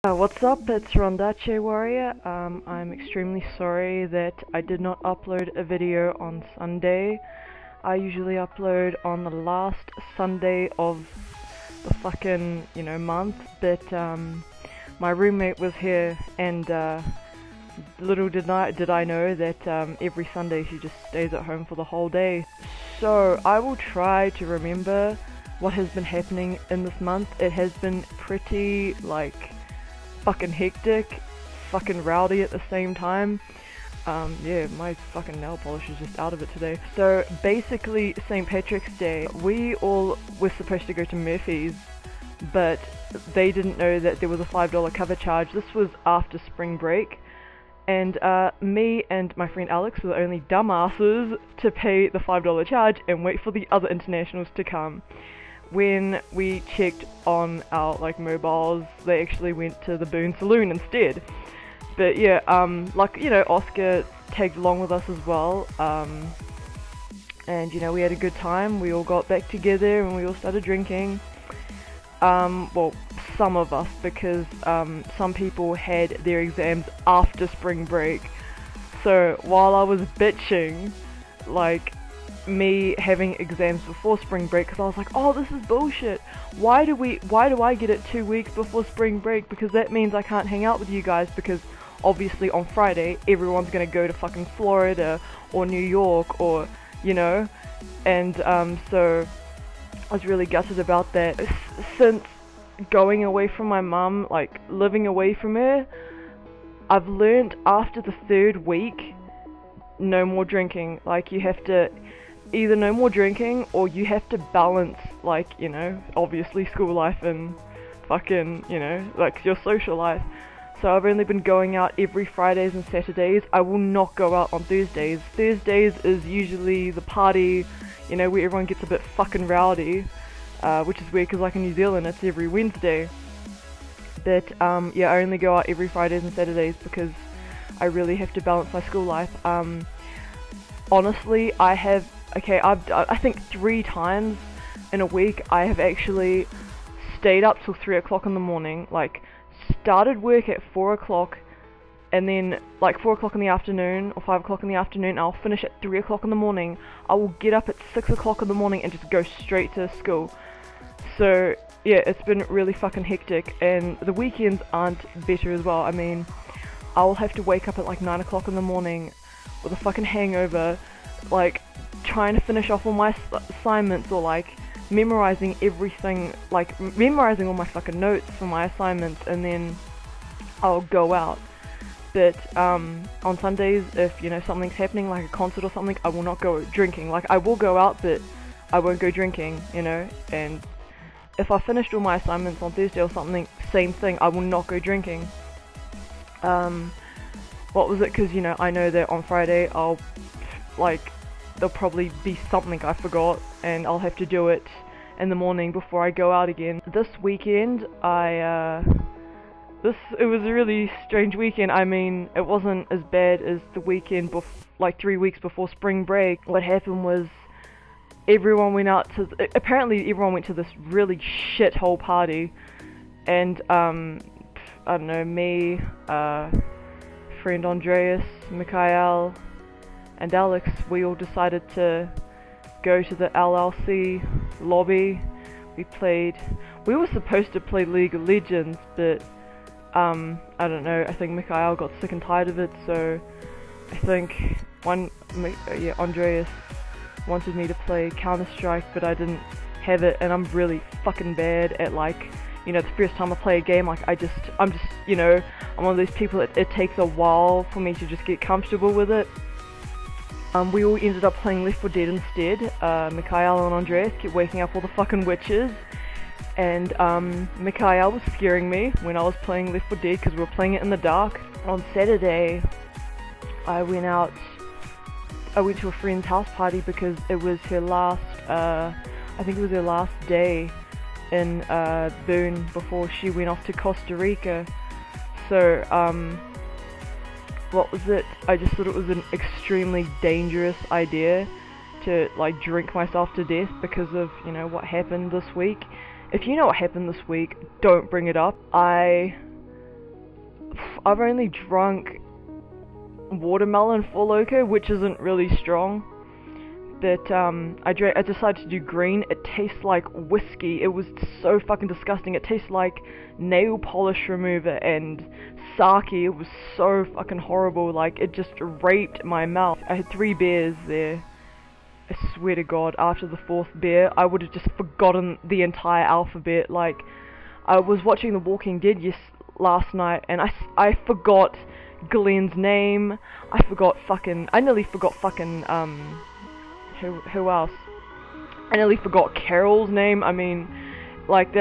What's up? It's Rondache Warrior. I'm extremely sorry that I did not upload a video on Sunday. I usually upload on the last Sunday of the fucking, month, but my roommate was here and little did I know that every Sunday she just stays at home for the whole day. So I will try to remember what has been happening in this month. It has been pretty, fucking hectic, fucking rowdy at the same time. Yeah, my fucking nail polish is just out of it today. So basically, St. Patrick's Day, we all were supposed to go to Murphy's, but they didn't know that there was a $5 cover charge. This was after spring break, and me and my friend Alex were the only dumbasses to pay the $5 charge and wait for the other internationals to come. When we checked on our mobiles, they actually went to the Boone Saloon instead. But yeah, Oscar tagged along with us as well, and we had a good time. We all got back together and we all started drinking. Well, some of us, because some people had their exams after spring break. So while I was bitching, me having exams before spring break, because I was like, oh, this is bullshit. Why do I get it 2 weeks before spring break? Because that means I can't hang out with you guys, because obviously on Friday everyone's gonna go to fucking Florida or New York, or and so I was really gutted about that. Since going away from my mum, living away from her, I've learned after the 3rd week, no more drinking. You have to either no more drinking, or you have to balance, obviously school life and fucking, your social life. So I've only been going out every Fridays and Saturdays. I will not go out on Thursdays. Thursdays is usually the party, where everyone gets a bit fucking rowdy, which is weird because in New Zealand it's every Wednesday. But yeah, I only go out every Fridays and Saturdays because I really have to balance my school life. Honestly, I think 3 times in a week I have actually stayed up till 3 o'clock in the morning, started work at 4 o'clock, and then 4 o'clock in the afternoon or 5 o'clock in the afternoon, I'll finish at 3 o'clock in the morning. I will get up at 6 o'clock in the morning and just go straight to school. So yeah, it's been really fucking hectic, and the weekends aren't better as well. I mean, I'll have to wake up at 9 o'clock in the morning with a fucking hangover, trying to finish off all my assignments, or memorizing everything, memorizing all my fucking notes for my assignments, and then I'll go out. But on Sundays, if something's happening, like a concert or something, I will not go drinking. I will go out, but I won't go drinking, and if I finished all my assignments on Thursday or something, same thing, I will not go drinking. What was it? Because I know that on Friday I'll there'll probably be something I forgot, and I'll have to do it in the morning before I go out again. This weekend, it was a really strange weekend. I mean, it wasn't as bad as the weekend 3 weeks before spring break. What happened was apparently everyone went to this really shithole party, and I don't know, me, friend Andreas, Mikhail, and Alex, we all decided to go to the LLC lobby. We were supposed to play League of Legends, but I don't know, I think Mikhail got sick and tired of it, so I think Andreas wanted me to play Counter-Strike, but I didn't have it, and I'm really fucking bad at the first time I play a game, I'm just, I'm one of those people that it takes a while for me to just get comfortable with it. We all ended up playing Left 4 Dead instead. Mikhail and Andreas kept waking up all the fucking witches, and Mikhail was scaring me when I was playing Left 4 Dead because we were playing it in the dark. On Saturday, I went to a friend's house party because it was her last, I think it was her last day in Boone before she went off to Costa Rica. So what was it? I just thought it was an extremely dangerous idea to drink myself to death because of what happened this week. If you know what happened this week, don't bring it up. I I've only drunk watermelon Four Loko, which isn't really strong. But I decided to do green. It tastes like whiskey. It was so fucking disgusting. It tastes like nail polish remover and sake. It was so fucking horrible. Like, it just raped my mouth. I had 3 beers there. I swear to God, after the 4th beer, I would have just forgotten the entire alphabet. Like, I was watching The Walking Dead last night, and I forgot Glenn's name. I nearly forgot fucking, who else? I nearly forgot Carol's name. I mean, like,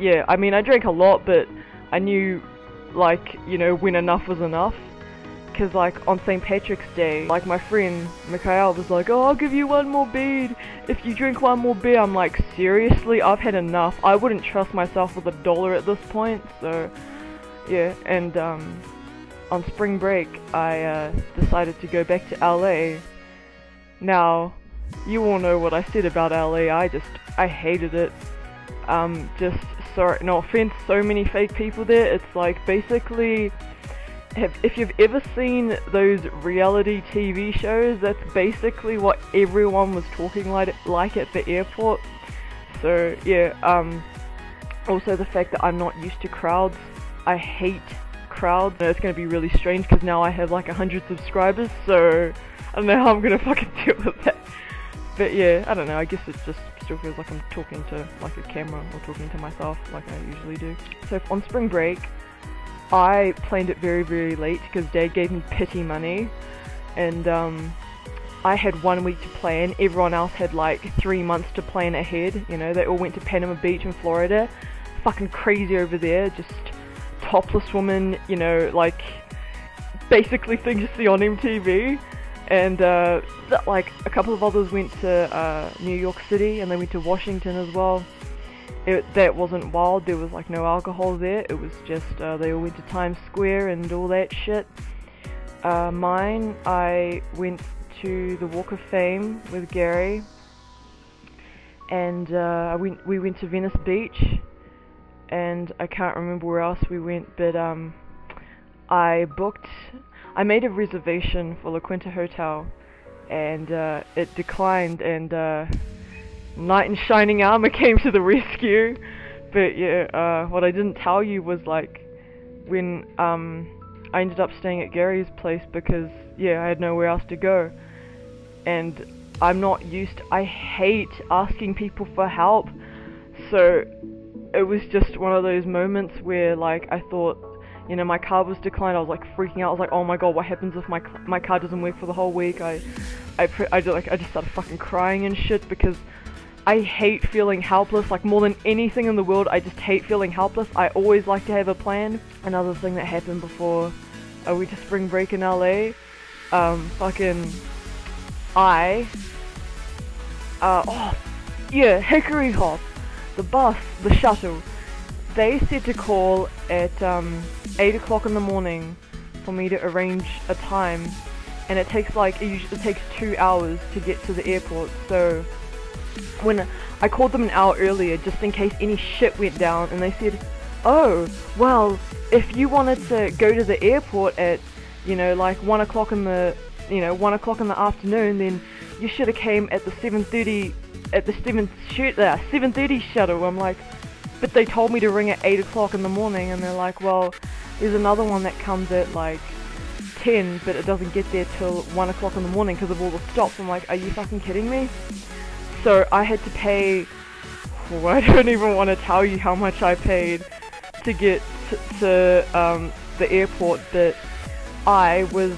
yeah, I mean, I drank a lot, but I knew, like, you know, when enough was enough. Cause, like, on St. Patrick's Day, like, my friend Mikhail was like, oh, I'll give you 1 more bead if you drink 1 more beer. I'm like, seriously? I've had enough. I wouldn't trust myself with $1 at this point, so, yeah. And, on spring break, I, decided to go back to LA. Now, you all know what I said about LA. I hated it. Sorry, no offense, so many fake people there. It's like, basically, if you've ever seen those reality TV shows, that's basically what everyone was talking like at the airport. So, yeah, also the fact that I'm not used to crowds. I hate crowds. It's gonna be really strange, because now I have like 100 subscribers, so I don't know how I'm gonna fucking deal with that. But yeah, I don't know, I guess it just still feels like I'm talking to like a camera, or talking to myself like I usually do. So on spring break, I planned it very, very late, because Dad gave me pity money, and I had 1 week to plan. Everyone else had like 3 months to plan ahead, you know. They all went to Panama Beach in Florida. Fucking crazy over there, just topless women, you know, like, basically things you see on MTV. And like a couple of others went to New York City, and they went to Washington as well. That wasn't wild. There was like no alcohol there. It was just they all went to Times Square and all that shit. I went to the Walk of Fame with Gary, and we went to Venice Beach, and I can't remember where else we went, but I made a reservation for La Quinta Hotel, and it declined, and Knight in Shining Armor came to the rescue. But yeah, what I didn't tell you was, like, when I ended up staying at Gary's place, because yeah, I had nowhere else to go, and I hate asking people for help, so it was just one of those moments where, like, I thought, you know, my car was declined. I was like freaking out. I was like, oh my god, what happens if my car doesn't work for the whole week? I just started fucking crying and shit, because I hate feeling helpless. Like, more than anything in the world, I just hate feeling helpless. I always like to have a plan. Another thing that happened before I went to spring break in LA, Hickory Hop, the bus, the shuttle, they said to call at 8 o'clock in the morning for me to arrange a time, and it takes 2 hours to get to the airport. So when I called them an hour earlier, just in case any shit went down, and they said, oh, well, if you wanted to go to the airport at, you know, like 1 o'clock in the, 1 o'clock in the afternoon, then you should have came at the 7:30 shuttle. I'm like, but they told me to ring at 8 o'clock in the morning, and they're like, well, there's another one that comes at like 10, but it doesn't get there till 1 o'clock in the morning because of all the stops. I'm like, are you fucking kidding me? So I had to pay, I don't even want to tell you how much I paid to get to the airport, but I was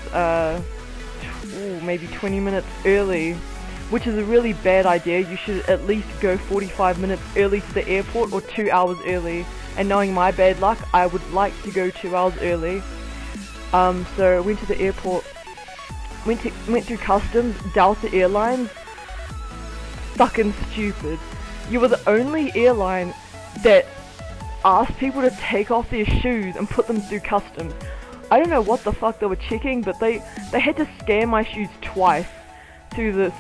maybe 20 minutes early, which is a really bad idea. You should at least go 45 minutes early to the airport, or 2 hours early. And knowing my bad luck, I would like to go 2 hours early. So I went to the airport, went through customs. Delta Airlines, fucking stupid. You were the only airline that asked people to take off their shoes and put them through customs. I don't know what the fuck they were checking, but they had to scan my shoes twice through the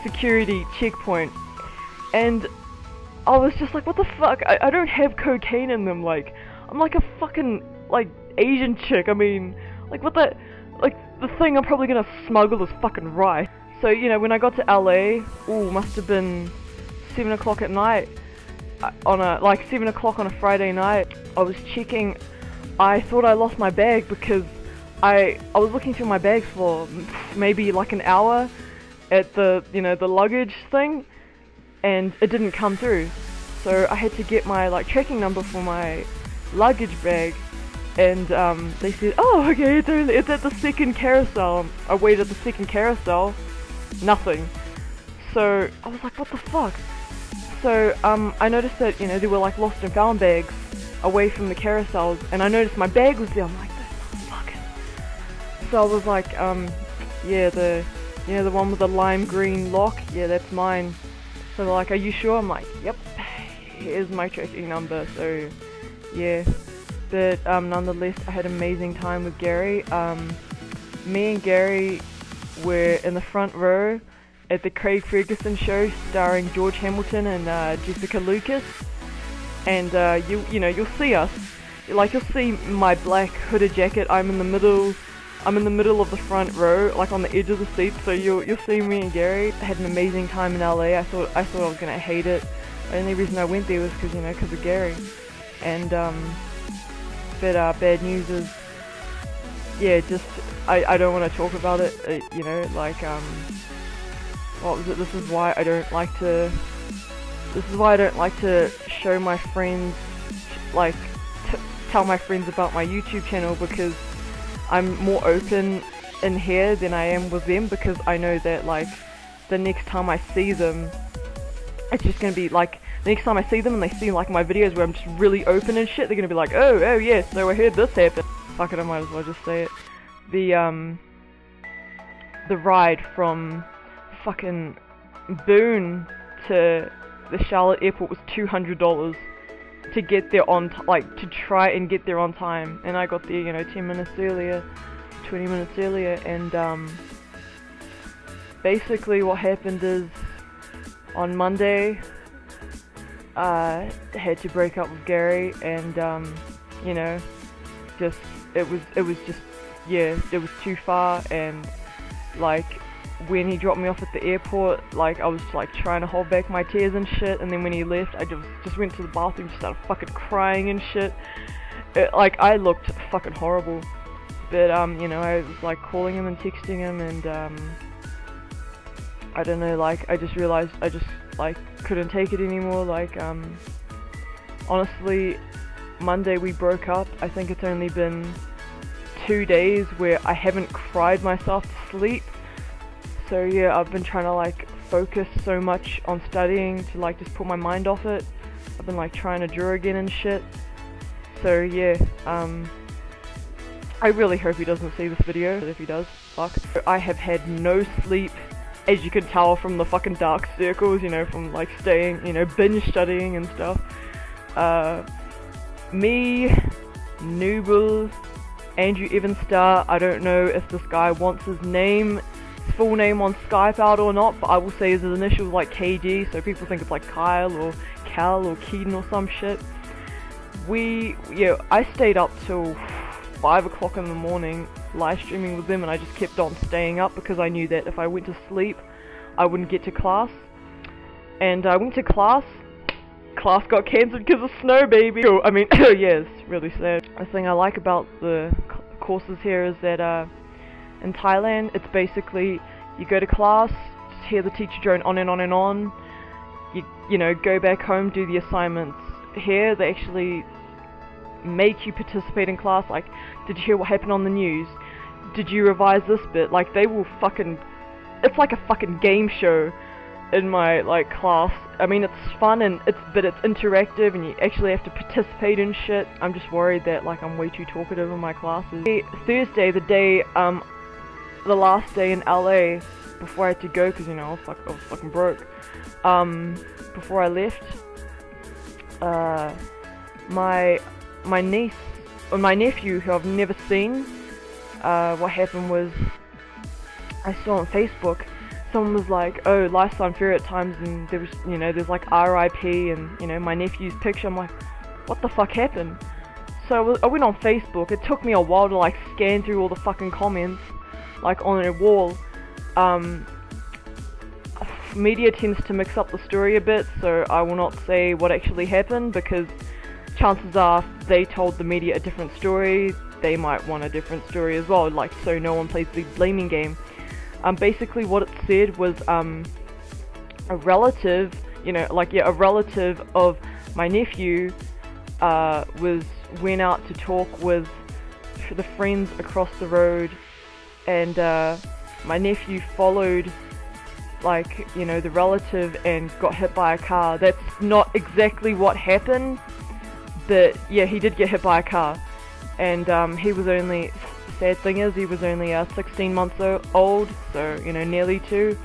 security checkpoint, and I was just like, what the fuck? I don't have cocaine in them. Like, I'm like a fucking like Asian chick. I mean, like what the, like the thing I'm probably gonna smuggle is fucking rice. So you know, when I got to LA, ooh, must have been 7 o'clock at night. On a, like 7 o'clock on a Friday night, I was checking. I thought I lost my bag because I was looking through my bag for maybe like an hour at the, you know, the luggage thing, and it didn't come through. So I had to get my like tracking number for my luggage bag, and they said, oh okay, it's at the second carousel. I waited at the second carousel, nothing. So I was like, what the fuck? So I noticed that, you know, there were like lost and found bags away from the carousels, and I noticed my bag was there. I'm like, this motherfucker. So I was like, yeah, the one with the lime green lock, yeah, that's mine. So they're like, are you sure? I'm like, yep, here's my tracking number. So yeah, but nonetheless, I had an amazing time with Gary. Me and Gary were in the front row at the Craig Ferguson show starring George Hamilton and Jessica Lucas, and you'll see us, like you'll see my black hooded jacket. I'm in the middle of the front row, like on the edge of the seat, so you'll see me and Gary. I had an amazing time in LA. I thought I was gonna hate it. The only reason I went there was because of Gary. And but bad news is, yeah, just I don't want to talk about it. You know, like what was it? This is why I don't like to show my friends, like tell my friends about my YouTube channel, because I'm more open in here than I am with them, because I know that like the next time I see them, it's just gonna be like, the next time I see them and they see like my videos where I'm just really open and shit, they're gonna be like, oh yes, so I heard this happen. Fuck it, I might as well just say it. The ride from fucking Boone to the Charlotte airport was $200 to get there on to try and get there on time, and I got there, you know, 10 minutes earlier, 20 minutes earlier, and basically what happened is on Monday I had to break up with Gary, and you know, just it was just, yeah, it was too far, and like when he dropped me off at the airport, like I was like trying to hold back my tears and shit, and then when he left, I just went to the bathroom, just started fucking crying and shit. Like I looked fucking horrible, but you know, I was like calling him and texting him, and I don't know, like I just realized I just like couldn't take it anymore. Like honestly, Monday we broke up. I think it's only been 2 days where I haven't cried myself to sleep. So yeah, I've been trying to like focus so much on studying to like just put my mind off it. I've been like trying to draw again and shit. So yeah, I really hope he doesn't see this video, but if he does, fuck. I have had no sleep, as you can tell from the fucking dark circles, you know, from like staying, you know, binge studying and stuff. Me, Nooble, Andrew Evanstar, I don't know if this guy wants his full name on Skype out or not, but I will say his initials like KG, so people think it's like Kyle or Cal or Keaton or some shit. I stayed up till 5 o'clock in the morning live streaming with them, and I just kept on staying up because I knew that if I went to sleep I wouldn't get to class. And I went to class got cancelled because of snow, baby. I mean, yeah, it's really sad. The thing I like about the courses here is that in Thailand, it's basically, you go to class, just hear the teacher drone on and on and on, you know, go back home, do the assignments. Here, they actually make you participate in class, like, did you hear what happened on the news? Did you revise this bit? Like, they will fucking, it's like a fucking game show in my, like, class. I mean, it's fun, but it's interactive, and you actually have to participate in shit. I'm just worried that, like, I'm way too talkative in my classes. Thursday, the last day in LA, before I had to go, because, you know, I was fucking broke. Before I left, my niece, or my nephew, who I've never seen, what happened was, I saw on Facebook, someone was like, oh, life's unfair at times, and there was, you know, there's like RIP, and, you know, my nephew's picture. I'm like, what the fuck happened? So I went on Facebook. It took me a while to like scan through all the fucking comments, like on a wall. Media tends to mix up the story a bit, so I will not say what actually happened, because chances are if they told the media a different story, they might want a different story as well, like, so no one plays the blaming game. Basically what it said was, a relative, a relative of my nephew, went out to talk with the friends across the road, and my nephew followed, like, the relative and got hit by a car. That's not exactly what happened, but yeah, he did get hit by a car. And he was only, sad thing is, he was only 16 months old, so, nearly 2.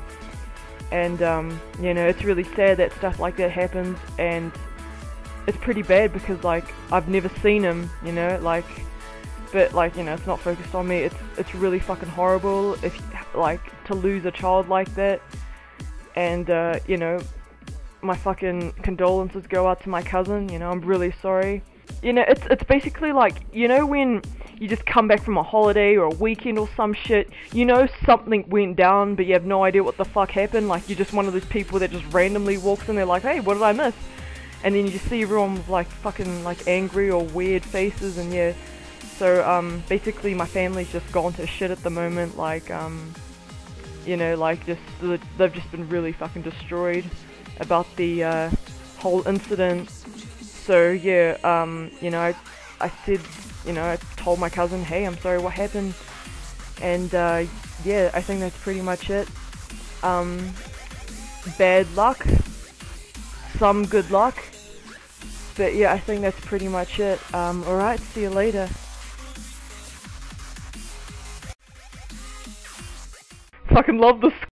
And, it's really sad that stuff like that happens, and it's pretty bad because, like, I've never seen him, but, like, it's not focused on me. It's really fucking horrible if, like, to lose a child like that. And, my fucking condolences go out to my cousin, I'm really sorry. It's basically like, when you just come back from a holiday or a weekend or some shit, something went down, but you have no idea what the fuck happened. Like, you're just one of those people that just randomly walks in, they're like, hey, what did I miss? And then you just see everyone with, like, fucking, like, angry or weird faces, and yeah. So, basically my family's just gone to shit at the moment, like, they've just been really fucking destroyed about the whole incident. So yeah, I said, I told my cousin, hey, I'm sorry, what happened? And yeah, I think that's pretty much it. Bad luck, some good luck, but yeah, I think that's pretty much it. Alright, see you later. Fucking love this